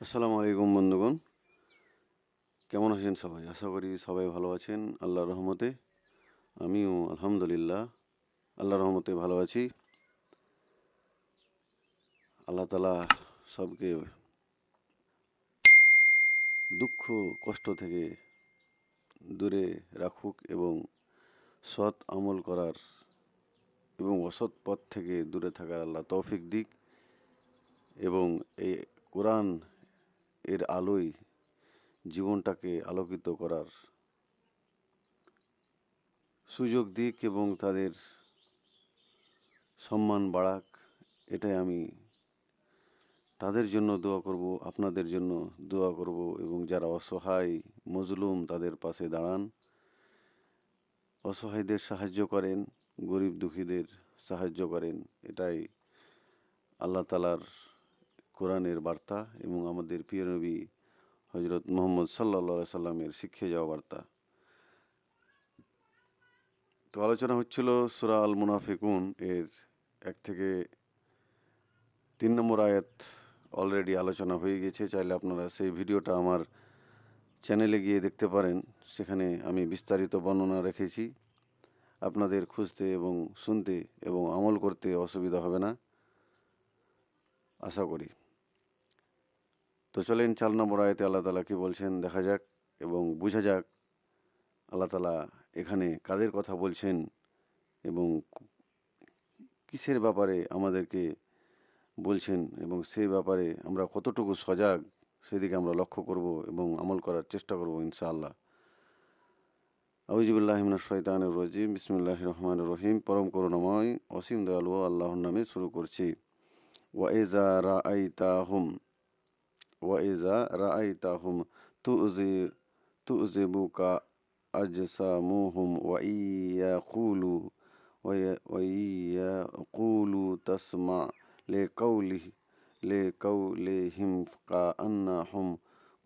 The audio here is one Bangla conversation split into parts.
আসসালামু আলাইকুম বন্ধুগণ, কেমন আছেন সবাই? আশা করি সবাই ভালো আছেন আল্লাহর রহমতে। আমিও আলহামদুলিল্লাহ আল্লাহর রহমতে ভালো আছি। আল্লাহ তাআলা সবকে দুঃখ কষ্ট থেকে দূরে রাখুক এবং সৎ আমল করার এবং অসৎ পথ থেকে দূরে থাকার আল্লাহ তৌফিক দিক এবং এই কোরআন এর আলোয় জীবনটাকে আলোকিত করার সুযোগ দিক এবং তাদের সম্মান বাড়াক, এটাই আমি তাদের জন্য দোয়া করব, আপনাদের জন্য দোয়া করব এবং যারা অসহায় মজলুম তাদের পাশে দাঁড়ান, অসহায়দের সাহায্য করেন, গরিব দুঃখীদের সাহায্য করেন। এটাই আল্লাহ তালার কোরআনের বার্তা এবং আমাদের প্রিয় নবী হজরত মোহাম্মদ সাল্লা সাল্লামের শিক্ষে যাওয়া বার্তা। তো আলোচনা হচ্ছিল সূরা আল মুনাফিকুন এর 1 থেকে 3 নম্বর আয়াত অলরেডি আলোচনা হয়ে গেছে। চাইলে আপনারা সেই ভিডিওটা আমার চ্যানেলে গিয়ে দেখতে পারেন। সেখানে আমি বিস্তারিত বর্ণনা রেখেছি। আপনাদের খুঁজতে এবং শুনতে এবং আমল করতে অসুবিধা হবে না আশা করি। তো চলেন 4 নম্বর আয়াতে আল্লাহ তাআলা কী বলছেন দেখা যাক এবং বোঝা যাক আল্লাহ তাআলা এখানে কাদের কথা বলছেন এবং কিসের ব্যাপারে আমাদেরকে বলছেন এবং সেই ব্যাপারে আমরা কতটুকু সজাগ সেদিকে আমরা লক্ষ্য করব এবং আমল করার চেষ্টা করব ইনশাআল্লাহ। আউযুবিল্লাহি মিনাশ শাইতানির রাজিম, বিসমিল্লাহির রহমানির রহিম। পরম করুণাময় অসীম দয়ালু আল্লাহর নামে শুরু করছি। ওয়াইজা রাআইতাহুম ওয়াইজা রাআইতাহুম তুজি তুজিবুকা আজসামুহুম ওয়াইয়াকুলু তাসমা লিকাউলিহিম কাআন্নাহুম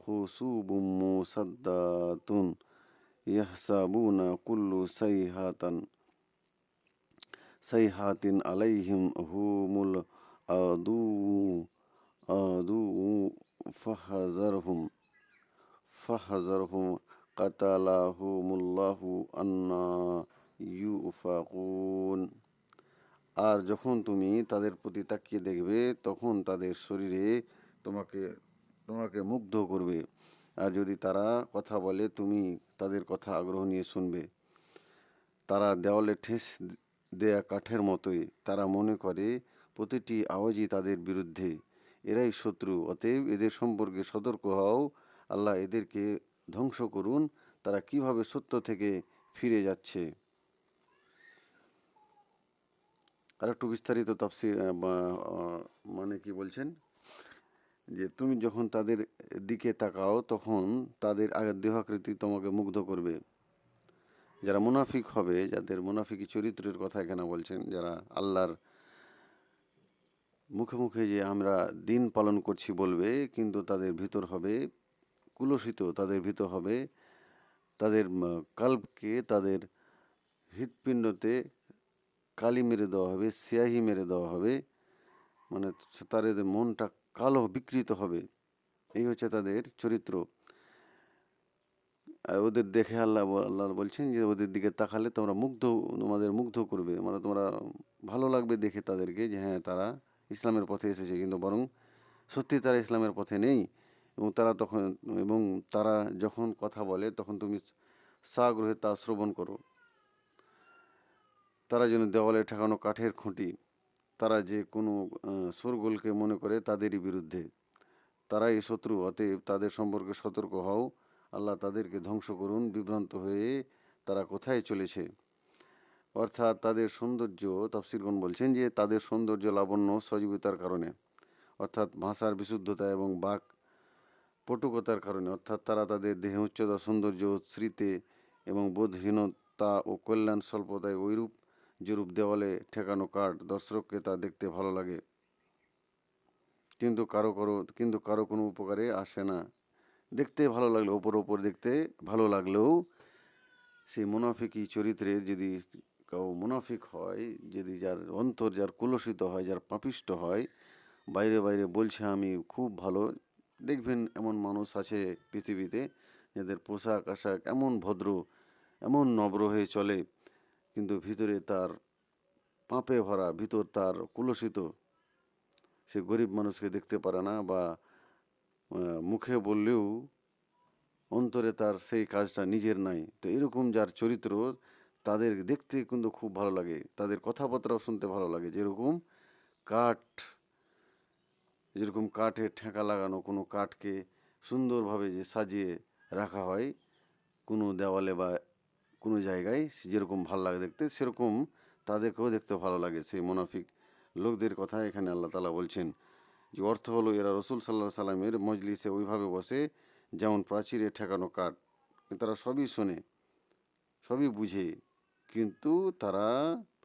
খুশুবুম মুসাদ্দাতুন ইয়াহসাবুনা কুল্লু সাইহাতিন আলাইহিম হুমুল আদু আদু ফাহজারহুম কাতালাহুমুল্লাহু আন্না ইউফাকুন। আর যখন তুমি তাদের প্রতি তাকিয়ে দেখবে তখন তাদের শরীরে তোমাকে তোমাকে মুগ্ধ করবে। আর যদি তারা কথা বলে তুমি তাদের কথা আগ্রহ নিয়ে শুনবে। তারা দেওয়ালে ঠেস দেয়া কাঠের মতোই, তারা মনে করে প্রতিটি আওয়াজই তাদের বিরুদ্ধে, এরাই শত্রু। অতএব এদের সম্পর্কে সতর্ক হও, আল্লাহ এদেরকে ধ্বংস করুন, তারা কিভাবে সত্য থেকে ফিরে যাচ্ছে। আর একটু বিস্তারিত তাফসীর মানে কি বলছেন যে তুমি যখন তাদের দিকে তাকাও তখন তাদের দেহাকৃতি তোমাকে মুগ্ধ করবে। যারা মুনাফিক হবে, যাদের মুনাফিকি চরিত্রের কথা এখানে বলছেন, যারা আল্লাহর মুখে মুখে যে আমরা দিন পালন করছি বলবে, কিন্তু তাদের ভিতর হবে কুলসিত, তাদের ভিতর হবে তাদের কাল্বকে, তাদের হৃৎপিণ্ডতে কালি মেরে দেওয়া হবে, সিয়াহি মেরে দেওয়া হবে, মানে তাদের মনটা কালো বিকৃত হবে। এই হচ্ছে তাদের চরিত্র। ওদের দেখে আল্লাহ বলছেন যে ওদের দিকে তাকালে তোমাদের মুগ্ধ করবে, মানে তোমরা ভালো লাগবে দেখে তাদেরকে যে হ্যাঁ তারা ইসলামের পথে এসেছে, কিন্তু বরং সত্যি তারা ইসলামের পথে নেই। এবং তারা যখন কথা বলে তখন তুমি সাগ্রহে তা শ্রবণ করো। তারা যেন দেওয়ালে ঠেকানো কাঠের খুঁটি, তারা যে কোনো শোরগোলকে মনে করে তাদেরই বিরুদ্ধে, তারাই শত্রু। অতএব তাদের সম্পর্কে সতর্ক হও, আল্লাহ তাদেরকে ধ্বংস করুন। বিভ্রান্ত হয়ে তারা কোথায় চলেছে। অর্থাৎ তাদের সৌন্দর্য, তাফসীরগণ বলছেন যে তাদের সৌন্দর্য লাবণ্য সজীবতার কারণে, অর্থাৎ ভাষার বিশুদ্ধতা এবং বাক পটুকতার কারণে, অর্থাৎ তারা তাদের দেহে উচ্চতা, সৌন্দর্য, স্মৃতি এবং বোধহীনতা ও কল্যাণ স্বল্পতায় ওইরূপ যেরূপ দেওয়ালে ঠেকানো কাঠ, দর্শককে তা দেখতে ভালো লাগে কিন্তু কারো কোনো উপকারে আসে না। দেখতে ভালো লাগলেও, ওপর দেখতে ভালো লাগলেও সেই মুনাফিকি চরিত্রের যদি কেউ মুনাফিক হয়, যদি যার অন্তর যার কুলসিত হয়, যার পাপিষ্ট হয়, বাইরে বাইরে বলছে আমি খুব ভালো, দেখবেন এমন মানুষ আছে পৃথিবীতে যাদের পোশাক আশাক এমন ভদ্র, এমন নম্র হয়ে চলে, কিন্তু ভিতরে তার পাপে ভরা, ভিতর তার কুলসিত। সে গরিব মানুষকে দেখতে পারে না, বা মুখে বললেও অন্তরে তার সেই কাজটা নিজের নাই। তো এরকম যার চরিত্র, তাদের দেখতে কিন্তু খুব ভালো লাগে, তাদের কথাবার্তাও শুনতে ভালো লাগে। কাঠ যেরকম কাঠের ঠেকা লাগানো কোনো কাঠকে সুন্দরভাবে যে সাজিয়ে রাখা হয় কোনো দেওয়ালে বা কোনো জায়গায়, যেরকম ভালো লাগে দেখতে, সেরকম তাদেরকেও দেখতে ভালো লাগে সেই মুনাফিক লোকদের কথা এখানে আল্লাহ তাআলা বলছেন। যে অর্থ হলো, এরা রসুল সাল্লাল্লাহু সাল্লামের মজলিসে ওইভাবে বসে যেমন প্রাচীরে ঠেকানো কাঠ। তারা সবই শোনে, সবই বুঝে, কিন্তু তারা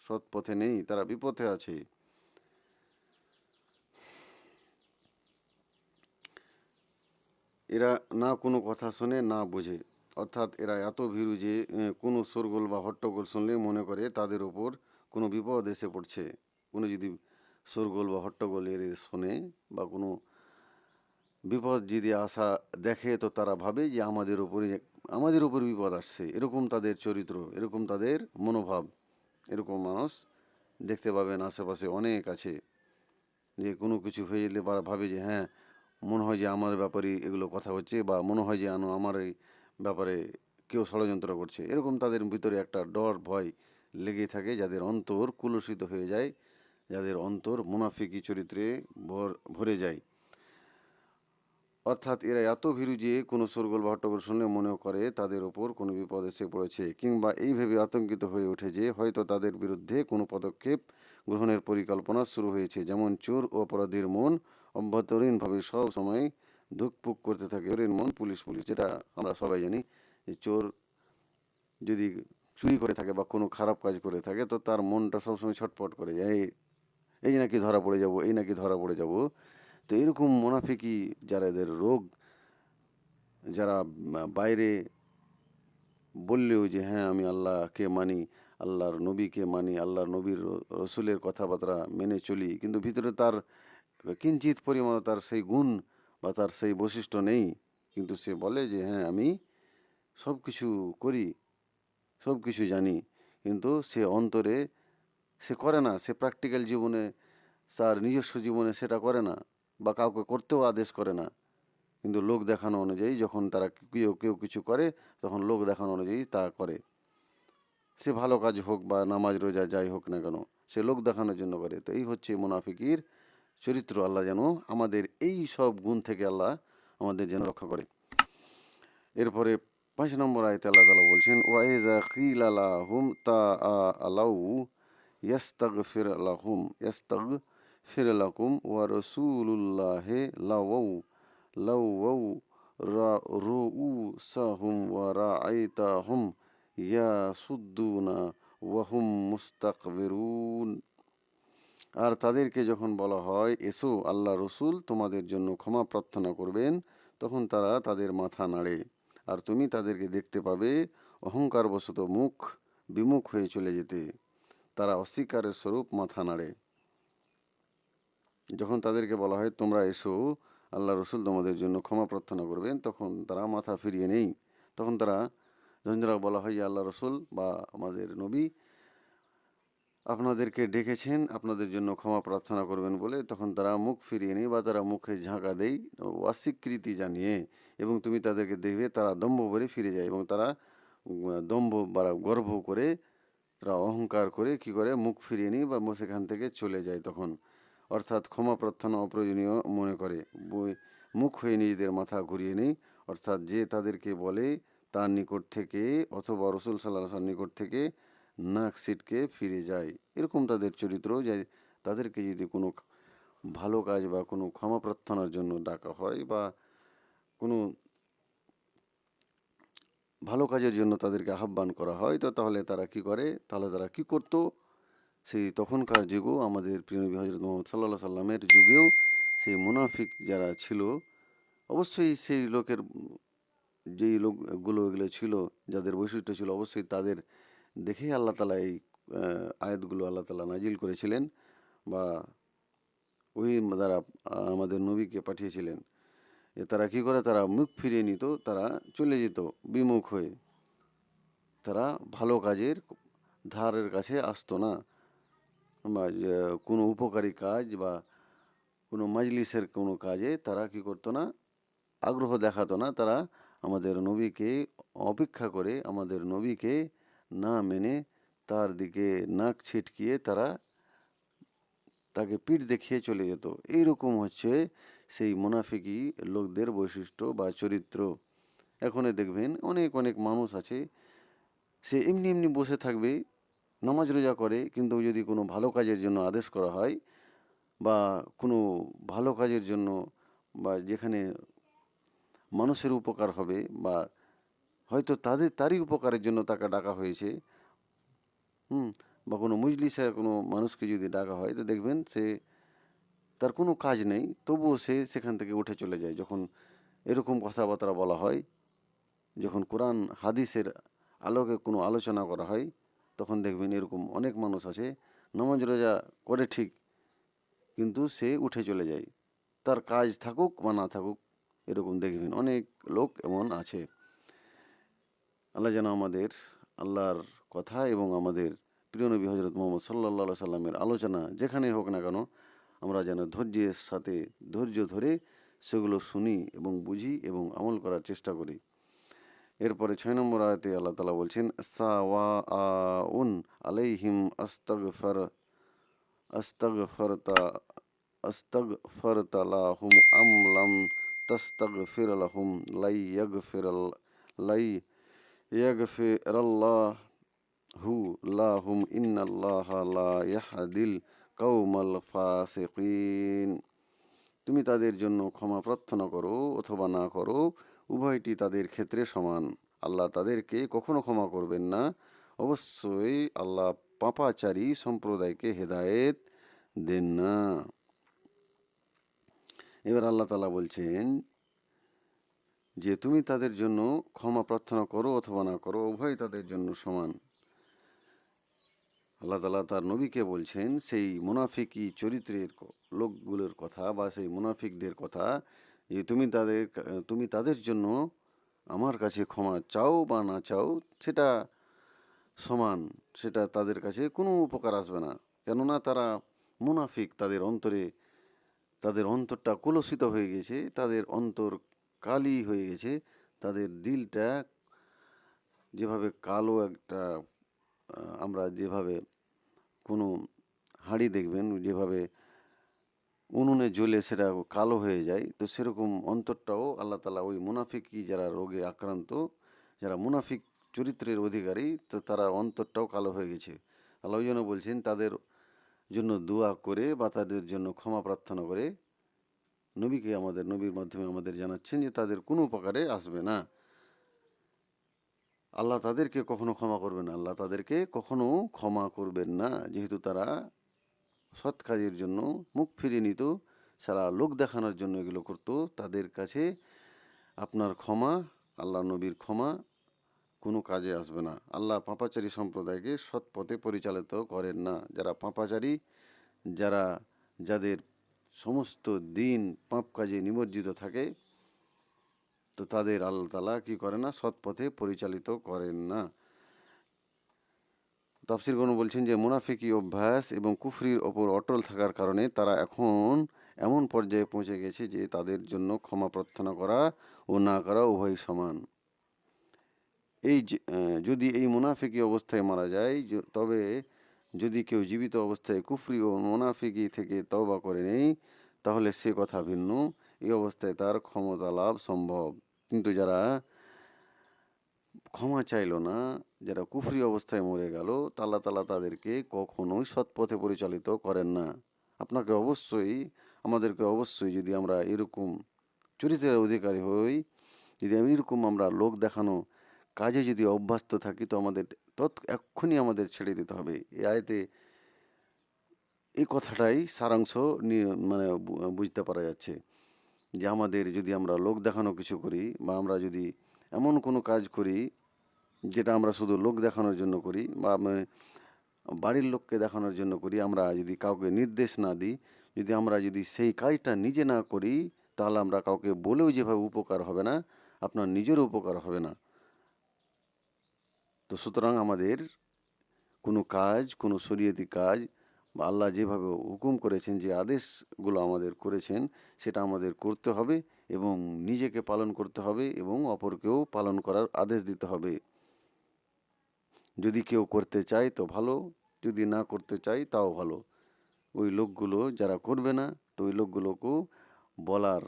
সৎ পথে নেই, তারা বিপথে আছে। এরা না কোনো কথা শোনে না বোঝে, অর্থাৎ এরা এত ভীরু যে কোনো শোরগোল বা হট্টগোল শুনলে মনে করে তাদের ওপর কোনো বিপদ এসে পড়ছে। কোনো যদি শোরগোল বা হট্টগোল এর শোনে বা কোনো বিপদ যদি আসা দেখে, তো তারা ভাবে যে আমাদের উপর বিপদ আসছে। এরকম তাদের চরিত্র, এরকম তাদের মনোভাব। এরকম মানুষ দেখতে পাবেন আশেপাশে অনেক আছে, যে কোনো কিছু হয়ে গেলে বা ভাবে যে হ্যাঁ, মনে হয় যে আমার ব্যাপারে এগুলো কথা হচ্ছে, বা মনে হয় যে আমার এই ব্যাপারে কেউ ষড়যন্ত্র করছে। এরকম তাদের ভিতরে একটা ডর ভয় লেগে থাকে, যাদের অন্তর কুলসিত হয়ে যায়, যাদের অন্তর মুনাফিকি চরিত্রে ভরে যায়। অর্থাৎ এরা এত ভীরু যে কোনো শোরগোল বা হট্টগোল শুনলে মনে করে তাদের ওপর কোনো বিপদ এসে পড়েছে, কিংবা এই ভেবে আতঙ্কিত হয়ে ওঠে যে হয়তো তাদের বিরুদ্ধে কোনো পদক্ষেপ গ্রহণের পরিকল্পনা শুরু হয়েছে। যেমন চোর ও অপরাধীর মন অভ্যন্তরীণভাবে সব সময় ধুকপুক করতে থাকে। চোরের মন পুলিশ পুলিশ, যেটা আমরা সবাই জানি। যে চোর যদি চুরি করে থাকে বা কোনো খারাপ কাজ করে থাকে, তো তার মনটা সবসময় ছটফট করে যায়, এই নাকি ধরা পড়ে যাব, এই নাকি ধরা পড়ে যাব। তো এরকম মুনাফিকি যারা, এদের রোগ, যারা বাইরে বললেও যে হ্যাঁ আমি আল্লাহকে মানি, আল্লাহর নবীকে মানি, আল্লাহর নবীর রসুলের কথাবার্তা মেনে চলি, কিন্তু ভিতরে তার কিঞ্চিত পরিমাণ তার সেই গুণ বা তার সেই বৈশিষ্ট্য নেই। কিন্তু সে বলে যে হ্যাঁ আমি সব কিছু করি, সব কিছু জানি, কিন্তু সে অন্তরে সে করে না। সে প্র্যাকটিক্যাল জীবনে, তার নিজস্ব জীবনে সেটা করে না, বা কাউকে করতেও আদেশ করে না। কিন্তু লোক দেখানো অনুযায়ী যখন তারা কেউ কেউ কিছু করে, তখন লোক দেখানো অনুযায়ী তা করে। সে ভালো কাজ হোক বা নামাজ রোজা যাই হোক না কেন, সে লোক দেখানোর জন্য করে। তো এই হচ্ছে মুনাফিকির চরিত্র। আল্লাহ যেন আমাদের এই সব গুণ থেকে আল্লাহ আমাদের যেন রক্ষা করে। এরপরে 5 নম্বর আয়াতে আল্লাহ তাআলা বলছেন, ওয়াইজা কিলা লাহুম তাআলাউ ইয়াস্তাগফির লাকুম ওয়া রাসূলুল্লাহি লাওয়াউ রুউসাহুম ওয়া রাআইতাহুম ইয়াসুদ্দুনা ওয়া হুম মুস্তাকবিরুন। আর তাদেরকে যখন বলা হয় এসো আল্লাহ রসুল তোমাদের জন্য ক্ষমা প্রার্থনা করবেন, তখন তারা তাদের মাথা নাড়ে। আর তুমি তাদেরকে দেখতে পাবে অহংকারবশত বিমুখ হয়ে চলে যেতে। তারা অস্বীকারের স্বরূপ মাথা নাড়ে। যখন তাদেরকে বলা হয় তোমরা এসো আল্লাহ রসুল তোমাদের জন্য ক্ষমা প্রার্থনা করবেন, তখন তারা মাথা ফিরিয়ে নেই। তখন যখন বলা হয় যে আল্লাহ রসুল বা আমাদের নবী আপনাদেরকে ডেকেছেন আপনাদের জন্য ক্ষমা প্রার্থনা করবেন বলে, তখন তারা মুখ ফিরিয়ে নেই, বা তারা মুখে ঝাঁকা দেয় অস্বীকৃতি জানিয়ে। এবং তুমি তাদেরকে দেখবে তারা দম্ভ ভরে ফিরে যায়, এবং তারা দম্ভ বা গর্ব করে, তারা অহংকার করে কি করে মুখ ফিরিয়ে নিই বা সেখান থেকে চলে যায় তখন। অর্থাৎ ক্ষমা প্রার্থনা অপ্রয়োজনীয় মনে করে মুখ হয়ে নিজেদের মাথা ঘুরিয়ে নেই। অর্থাৎ যে তাদেরকে বলে তার নিকট থেকে অথবা রসুল সাল্লাল্লাহু আলাইহি ওয়াসাল্লামের নিকট থেকে নাক সিটকে ফিরে যায়। এরকম তাদের চরিত্র, যে তাদেরকে যদি কোনো ভালো কাজ বা কোনো ক্ষমা প্রার্থনার জন্য ডাকা হয়, বা কোনো ভালো কাজের জন্য তাদেরকে আহ্বান করা হয়, তো তাহলে তারা কি করতো, সেই তখনকার যুগেও, আমাদের প্রিয় নবী হযরত মুহাম্মদ সাল্লাল্লাহু আলাইহি সাল্লামের যুগেও সেই মুনাফিক যারা ছিল, অবশ্যই সেই লোকের যেই লোকগুলো এগুলো ছিল, যাদের বৈশিষ্ট্য ছিল, অবশ্যই তাদের দেখেই আল্লাহ তাআলা এই আয়াতগুলো আল্লাহ তাআলা নাজিল করেছিলেন, বা ওই দ্বারা আমাদের নবীকে পাঠিয়েছিলেন। তারা কি করে, তারা মুখ ফিরিয়ে নিত, তারা চলে যেত বিমুখ হয়ে, তারা ভালো কাজের ধারের কাছে আসতো না, বা কোনো উপকারী কাজ বা কোনো মাজলিসের কোনো কাজে তারা কি করতো না, আগ্রহ দেখাতো না। তারা আমাদের নবীকে অপেক্ষা করে, আমাদের নবীকে না মেনে তার দিকে নাক ছিটকিয়ে তারা তাকে পিঠ দেখিয়ে চলে যেত। এইরকম হচ্ছে সেই মুনাফিকি লোকদের বৈশিষ্ট্য বা চরিত্র। এখন দেখবেন অনেক অনেক মানুষ আছে, সে এমনি এমনি বসে থাকবে, নামাজ রোজা করে, কিন্তু যদি কোনো ভালো কাজের জন্য আদেশ করা হয় বা কোনো ভালো কাজের জন্য বা যেখানে মানুষের উপকার হবে বা হয়তো তারই উপকারের জন্য তাকে ডাকা হয়েছে, বা কোনো মজলিসে কোনো মানুষকে যদি ডাকা হয়, তো দেখবেন সে তার কোনো কাজ নেই, তবুও সে সেখান থেকে উঠে চলে যায়। যখন এরকম কথাবার্তা বলা হয়, যখন কোরআন হাদিসের আলোকে কোনো আলোচনা করা হয়, তখন দেখবেন এরকম অনেক মানুষ আছে, নামাজ রোজা করে ঠিক, কিন্তু সে উঠে চলে যায়, তার কাজ থাকুক বা না থাকুক। এরকম দেখবেন অনেক লোক এমন আছে। আল্লাহ যেন আমাদের আল্লাহর কথা এবং আমাদের প্রিয় নবী হজরত মোহাম্মদ সাল্লাল্লাহু সাল্লামের আলোচনা যেখানে হোক না কেন, আমরা যেন ধৈর্যের সাথে ধৈর্য ধরে সেগুলো শুনি এবং বুঝি এবং আমল করার চেষ্টা করি। এরপরে 6 নম্বর আয়াতে আল্লাহ তাআলা বলছেন, সাওয়াউন আলাইহিম আস্তাগফারতা আস্তাগফারতা লাহুম আম লাম তাস্তাগফির লাহুম লাই ইয়াগফিরাল্লাহু লাহুম ইন্নাল্লাহা লা ইয়াহদিল কাওমাল ফাসিকিন। তুমি তাদের জন্য ক্ষমা প্রার্থনা করো অথবা না করো, উভয়টি তাদের ক্ষেত্রে সমান। আল্লাহ তাদেরকে কখনো ক্ষমা করবেন না। অবশ্যই আল্লাহ পাপাচারী সম্প্রদায়কে হেদায়েত দেন না। এবার আল্লাহ তাআলা বলছেন যে তুমি তাদের জন্য ক্ষমা প্রার্থনা করো অথবা না করো, উভয় তাদের জন্য সমান। আল্লাহ তাআলা তার নবীকে বলছেন সেই মুনাফিকি চরিত্রের লোকগুলোর কথা বা সেই মুনাফিকদের কথা, যে তুমি তাদের জন্য আমার কাছে ক্ষমা চাও বা না চাও, সেটা সমান, সেটা তাদের কাছে কোনো উপকার আসবে না। কেননা তারা মুনাফিক, তাদের অন্তরটা কলুষিত হয়ে গেছে, তাদের অন্তর কালি হয়ে গেছে, তাদের দিলটা যেভাবে কালো একটা, আমরা যেভাবে কোনো হাঁড়ি দেখবেন যেভাবে উনুনে জ্বলে সেটা কালো হয়ে যায়, তো সেরকম অন্তরটাও আল্লাহ তাআলা ওই মুনাফিকি যারা রোগে আক্রান্ত, যারা মুনাফিক চরিত্রের অধিকারী, তো তারা অন্তরটাও কালো হয়ে গেছে। আল্লাহ ওই জন্য বলছেন তাদের জন্য দোয়া করে বা তাদের জন্য ক্ষমা প্রার্থনা করে নবীর মাধ্যমে আমাদের জানাচ্ছেন যে তাদের কোনো উপকারে আসবে না। আল্লাহ তাদেরকে কখনো ক্ষমা করবেন না, আল্লাহ তাদেরকে কখনো ক্ষমা করবেন না, যেহেতু তারা সৎ কাজের জন্য মুখ ফিরিয়ে নিত, সারা লোক দেখানোর জন্য এগুলো করতো। তাদের কাছে আপনার ক্ষমা, আল্লাহ নবীর ক্ষমা কোনো কাজে আসবে না। আল্লাহ পাপাচারী সম্প্রদায়কে সৎ পথে পরিচালিত করেন না। যারা পাপাচারী, যাদের সমস্ত দিন পাপ কাজে নিমজ্জিত থাকে, তো তাদের আল্লাহ তাআলা কি করে না, সৎ পথে পরিচালিত করেন না। তাফসীরগণ বলছেন যে মুনাফিকি অভ্যাস এবং কুফরির ওপর অটল থাকার কারণে তারা এখন এমন পর্যায়ে পৌঁছে গেছে যে তাদের জন্য ক্ষমা প্রার্থনা করা ও না করা উভয় সমান। যদি এই মুনাফিকি অবস্থায় মারা যায়, তবে যদি কেউ জীবিত অবস্থায় কুফরি ও মুনাফিকি থেকে তওবা করে নেই, তাহলে সে কথা ভিন্ন, এই অবস্থায় তার ক্ষমতা লাভ সম্ভব। কিন্তু যারা ক্ষমা চাইল না, যারা কুফরি অবস্থায় মরে গেল, আল্লাহ তাআলা তাদেরকে কখনোই সৎ পথে পরিচালিত করেন না। আমাদেরকে অবশ্যই যদি আমরা এরকম চরিত্রের অধিকারী হই, যদি এরকম আমরা লোক দেখানো কাজে যদি অভ্যস্ত থাকি, তো এক্ষুনি আমাদের ছেড়ে দিতে হবে। এই আয়াতে এই কথাটাই সারাংশ নিয়ে মানে বুঝতে পারা যাচ্ছে যে আমাদের যদি আমরা লোক দেখানো কিছু করি বা আমরা যদি এমন কোনো কাজ করি যেটা আমরা শুধু লোক দেখানোর জন্য করি বা বাড়ির লোককে দেখানোর জন্য করি, আমরা যদি কাউকে নির্দেশ না দিই, যদি আমরা যদি সেই কাজটা নিজে না করি, তাহলে আমরা কাউকে বলেও যেভাবে উপকার হবে না, আপনার নিজেরও উপকার হবে না। তো সুতরাং আমাদের কোনো কাজ, কোনো শরীয়তি কাজ বা আল্লাহ যেভাবে হুকুম করেছেন, যে আদেশগুলো আমাদের করেছেন, সেটা আমাদের করতে হবে এবং নিজেকে পালন করতে হবে এবং অপরকেও পালন করার আদেশ দিতে হবে। যদি কেউ করতে চায় তো ভালো, যদি না করতে চায় তাও ভালো। ওই লোকগুলো যারা করবে না, তো ওই লোকগুলোকেও বলার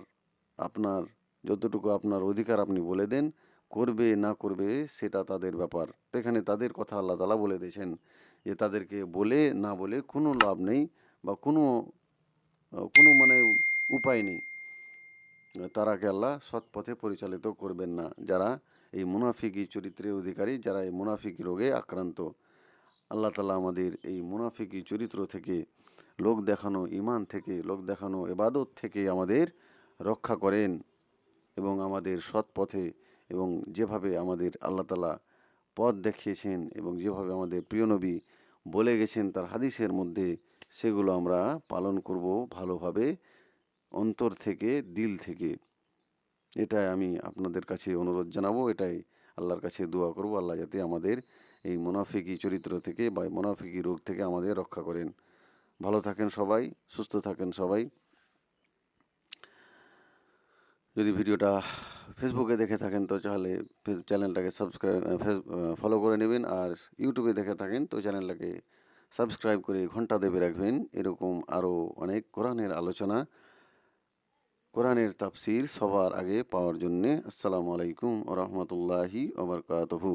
আপনার যতটুকু আপনার অধিকার আপনি বলে দেন, করবে না করবে সেটা তাদের ব্যাপার। তো এখানে তাদের কথা আল্লাহ তাআলা বলে দিয়েছেন যে তাদেরকে বলে না বলে কোনো লাভ নেই বা কোনো মানে উপায় নেই। তারাকে আল্লাহ সৎ পথে পরিচালিত করবেন না, যারা এই মুনাফিকি চরিত্রের অধিকারী, যারা এই মুনাফিকি রোগে আক্রান্ত। আল্লাহ তাআলা আমাদের এই মুনাফিকি চরিত্র থেকে, লোক দেখানো ঈমান থেকে, লোক দেখানো ইবাদত থেকে আমাদের রক্ষা করেন এবং আমাদের সৎ পথে এবং যেভাবে আমাদের আল্লাহ তাআলা পথ দেখিয়েছেন এবং যেভাবে আমাদের প্রিয় নবী বলে গেছেন তার হাদিসের মধ্যে, সেগুলো আমরা পালন করব ভালোভাবে, অন্তর থেকে, দিল থেকে। এটাই আমি আপনাদের কাছে অনুরোধ জানাবো, এটাই আল্লাহর কাছে দোয়া করব, আল্লাহ যাতে আমাদের এই মুনাফিকি চরিত্র থেকে বা মুনাফিকি রোগ থেকে আমাদের রক্ষা করেন। ভালো থাকেন সবাই, সুস্থ থাকেন সবাই। যদি ভিডিওটা ফেসবুকে দেখে থাকেন তো তাহলে চ্যানেলটাকে ফলো করে নেবেন, আর ইউটিউবে দেখে থাকেন তো চ্যানেলটাকে সাবস্ক্রাইব করে ঘন্টা দেবে রাখবেন। এরকম আরও অনেক কোরআনের আলোচনা, কোরআনের তাফসির সবার আগে পাওয়ার জন্যে। আসসালামু আলাইকুম ওয়া রাহমাতুল্লাহি ওয়া বারাকাতুহু।